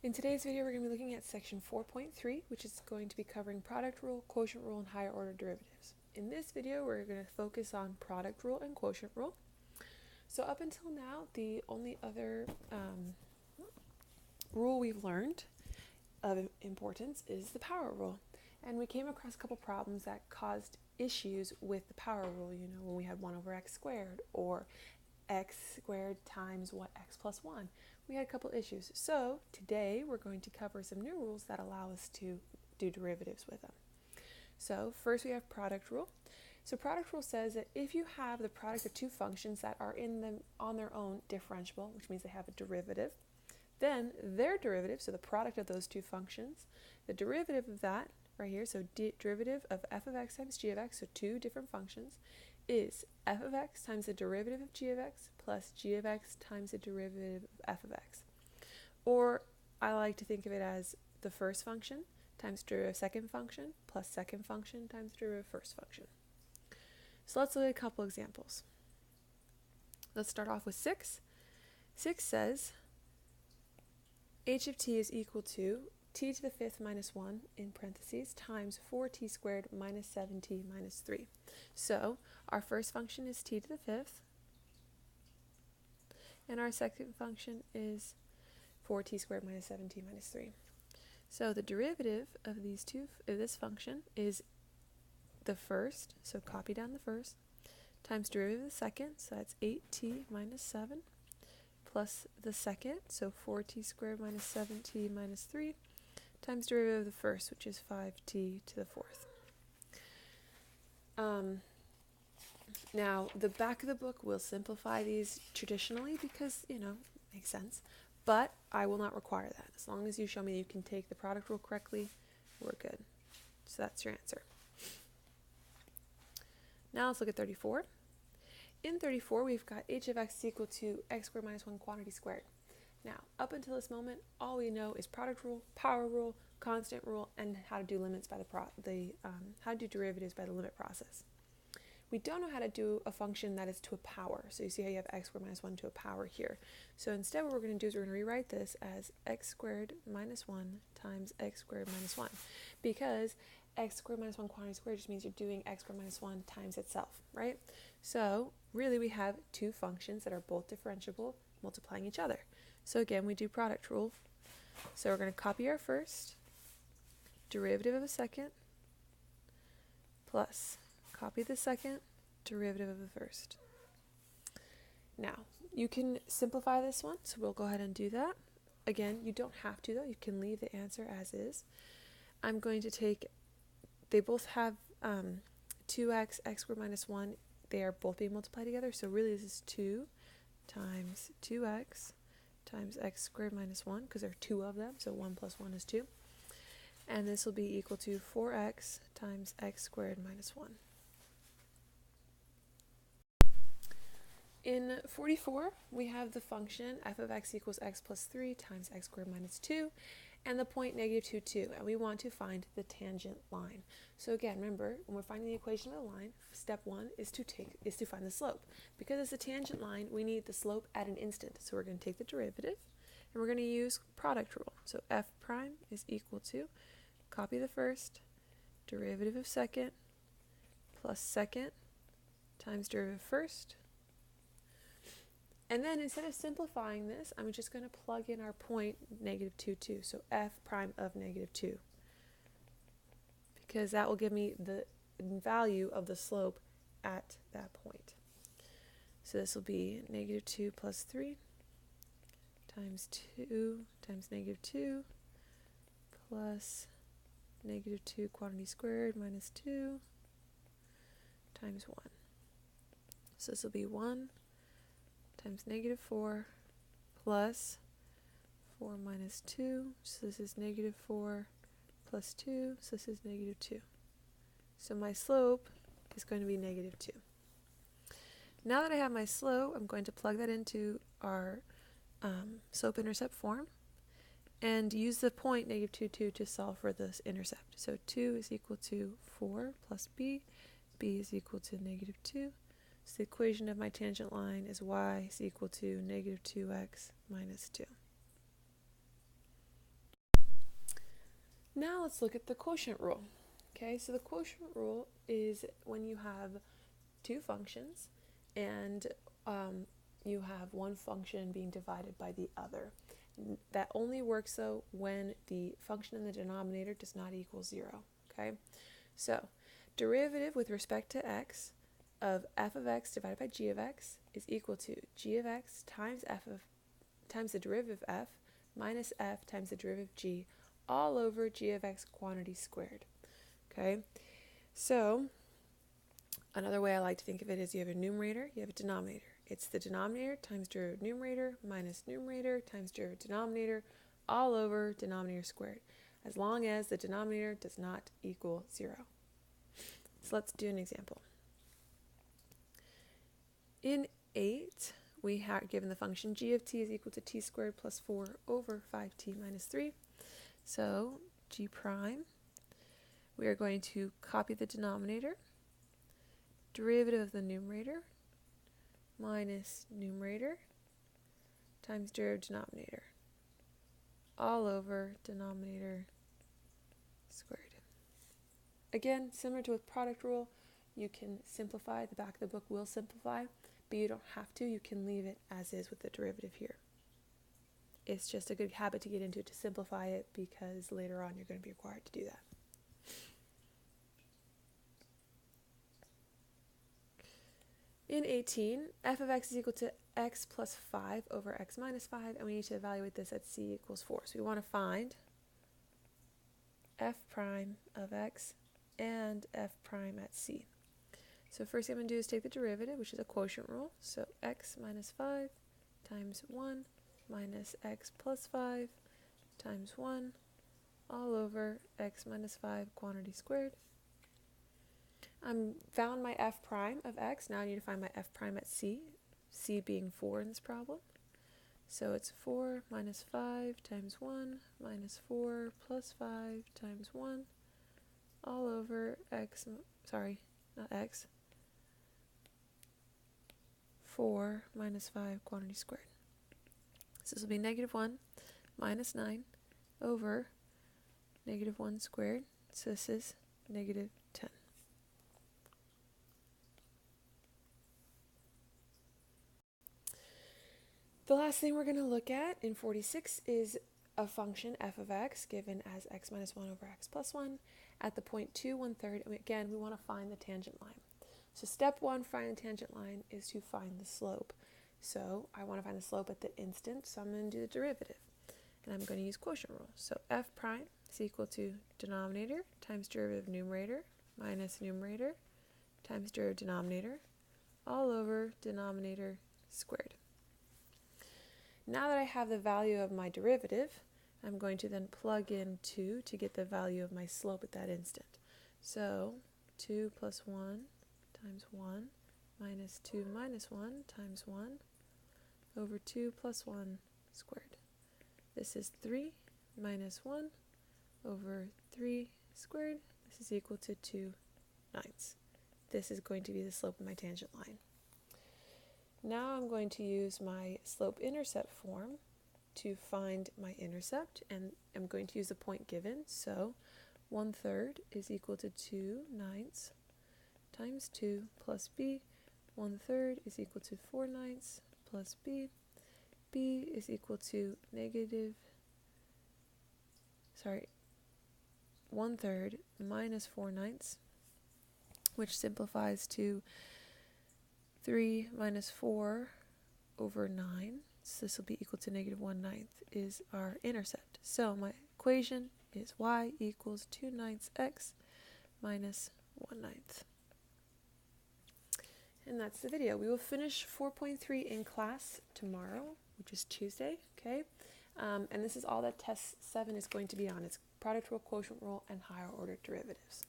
In today's video, we're going to be looking at section 4.3, which is going to be covering product rule, quotient rule, and higher order derivatives. In this video, we're going to focus on product rule and quotient rule. So up until now, the only other rule we've learned of importance is the power rule. And we came across a couple problems that caused issues with the power rule, when we had 1 over x squared or x squared times what x plus 1. We had a couple issues. So today we're going to cover some new rules that allow us to do derivatives with them. So first we have product rule. So product rule says that if you have the product of two functions that are on their own differentiable, which means they have a derivative, then their derivative, so the product of those two functions, the derivative of that right here, so derivative of f of x times g of x, so two different functions, is f of x times the derivative of g of x plus g of x times the derivative of f of x. Or I like to think of it as the first function times derivative of second function plus second function times derivative of first function. So let's look at a couple examples. Let's start off with 6. 6 says h of t is equal to t to the 5th minus 1 in parentheses times 4t squared minus 7t minus 3. So our first function is t to the 5th, and our second function is 4t squared minus 7t minus 3. So the derivative of this function is the first, so copy down the first, times derivative of the second, so that's 8t minus 7, plus the second, so 4t squared minus 7t minus 3, times derivative of the first, which is 5t to the 4th. Now, the back of the book will simplify these traditionally because, makes sense, but I will not require that. As long as you show me you can take the product rule correctly, we're good. So that's your answer. Now let's look at 34. In 34, we've got h of x equal to x squared minus 1 quantity squared. Now, up until this moment, all we know is product rule, power rule, constant rule, and how to do limits by how to do derivatives by the limit process. We don't know how to do a function that is to a power. So you see how you have x squared minus 1 to a power here. So instead what we're going to do is we're going to rewrite this as x squared minus 1 times x squared minus 1. Because x squared minus 1 quantity squared just means you're doing x squared minus 1 times itself, right? So really we have two functions that are both differentiable multiplying each other. So again, we do product rule. So we're going to copy our first, derivative of a second, plus copy the second, derivative of the first. Now, you can simplify this one, so we'll go ahead and do that. Again, you don't have to though, you can leave the answer as is. I'm going to take, they both have 2x, x squared minus 1, they are both being multiplied together, so really this is 2 times 2x times x squared minus 1, because there are two of them, so 1 plus 1 is 2. And this will be equal to 4x times x squared minus 1. In 44, we have the function f of x equals x plus 3 times x squared minus 2, and the point negative 2, 2, and we want to find the tangent line. So again, remember, when we're finding the equation of a line, step 1 is to find the slope. Because it's a tangent line, we need the slope at an instant. So we're going to take the derivative, and we're going to use product rule. So f prime is equal to, copy the first, derivative of second, plus second, times derivative of first. And then instead of simplifying this, I'm just going to plug in our point negative 2, 2. So f prime of negative 2. Because that will give me the value of the slope at that point. So this will be negative 2 plus 3 times 2 times negative 2 plus negative 2 quantity squared minus 2 times 1. So this will be 1 times negative 4 plus 4 minus 2, so this is negative 4 plus 2, so this is negative 2. So my slope is going to be negative 2. Now that I have my slope, I'm going to plug that into our slope-intercept form and use the point negative 2, 2 to solve for this intercept. So 2 is equal to 4 plus b is equal to negative 2. So the equation of my tangent line is y is equal to negative 2x minus 2. Now let's look at the quotient rule. Okay, so the quotient rule is when you have two functions and you have one function being divided by the other. That only works though when the function in the denominator does not equal 0. Okay, so derivative with respect to x of f of x divided by g of x is equal to g of x times times the derivative of f minus f times the derivative of g all over g of x quantity squared. Okay, so another way I like to think of it is you have a numerator, you have a denominator. It's the denominator times derivative numerator minus numerator times derivative denominator all over denominator squared, as long as the denominator does not equal 0. So let's do an example. In 8, we have given the function g of t is equal to t squared plus 4 over 5t minus 3. So g prime, we are going to copy the denominator, derivative of the numerator minus numerator times derivative denominator all over denominator squared. Again, similar to with product rule, you can simplify. The back of the book will simplify, but you don't have to. You can leave it as is with the derivative here. It's just a good habit to get into to simplify it, because later on you're going to be required to do that. In 18, f of x is equal to x plus 5 over x minus 5, and we need to evaluate this at c equals 4. So we want to find f prime of x and f prime at c. So first thing I'm going to do is take the derivative, which is a quotient rule. So x minus 5 times 1 minus x plus 5 times 1 all over x minus 5 quantity squared. Found my f prime of x. Now I need to find my f prime at c, c being 4 in this problem. So it's 4 minus 5 times 1 minus 4 plus 5 times 1 all over x, sorry, not x, 4 minus 5 quantity squared. So this will be negative 1 minus 9 over negative 1 squared. So this is negative 10. The last thing we're going to look at in 46 is a function f of x given as x minus 1 over x plus 1 at the point 2, 1/3. And again, we want to find the tangent line. So step 1, find the tangent line, is to find the slope. So I want to find the slope at the instant, so I'm going to do the derivative. And I'm going to use quotient rule. So f prime is equal to denominator times derivative numerator minus numerator times derivative denominator all over denominator squared. Now that I have the value of my derivative, I'm going to then plug in 2 to get the value of my slope at that instant. So 2 plus 1 times 1 minus 2 minus 1 times 1 over 2 plus 1 squared. This is 3 minus 1 over 3 squared. This is equal to 2/9. This is going to be the slope of my tangent line. Now I'm going to use my slope-intercept form to find my intercept, and I'm going to use the point given. So 1/3 is equal to 2/9 times 2 plus b. 1/3 is equal to 4/9 plus b. b is equal to 1/3 minus 4/9, which simplifies to 3 minus 4 over 9. So this will be equal to negative 1/9 is our intercept. So my equation is y equals 2/9 x minus 1/9. And that's the video. We will finish 4.3 in class tomorrow, which is Tuesday, okay? And this is all that test 7 is going to be on. It's product rule, quotient rule, and higher order derivatives.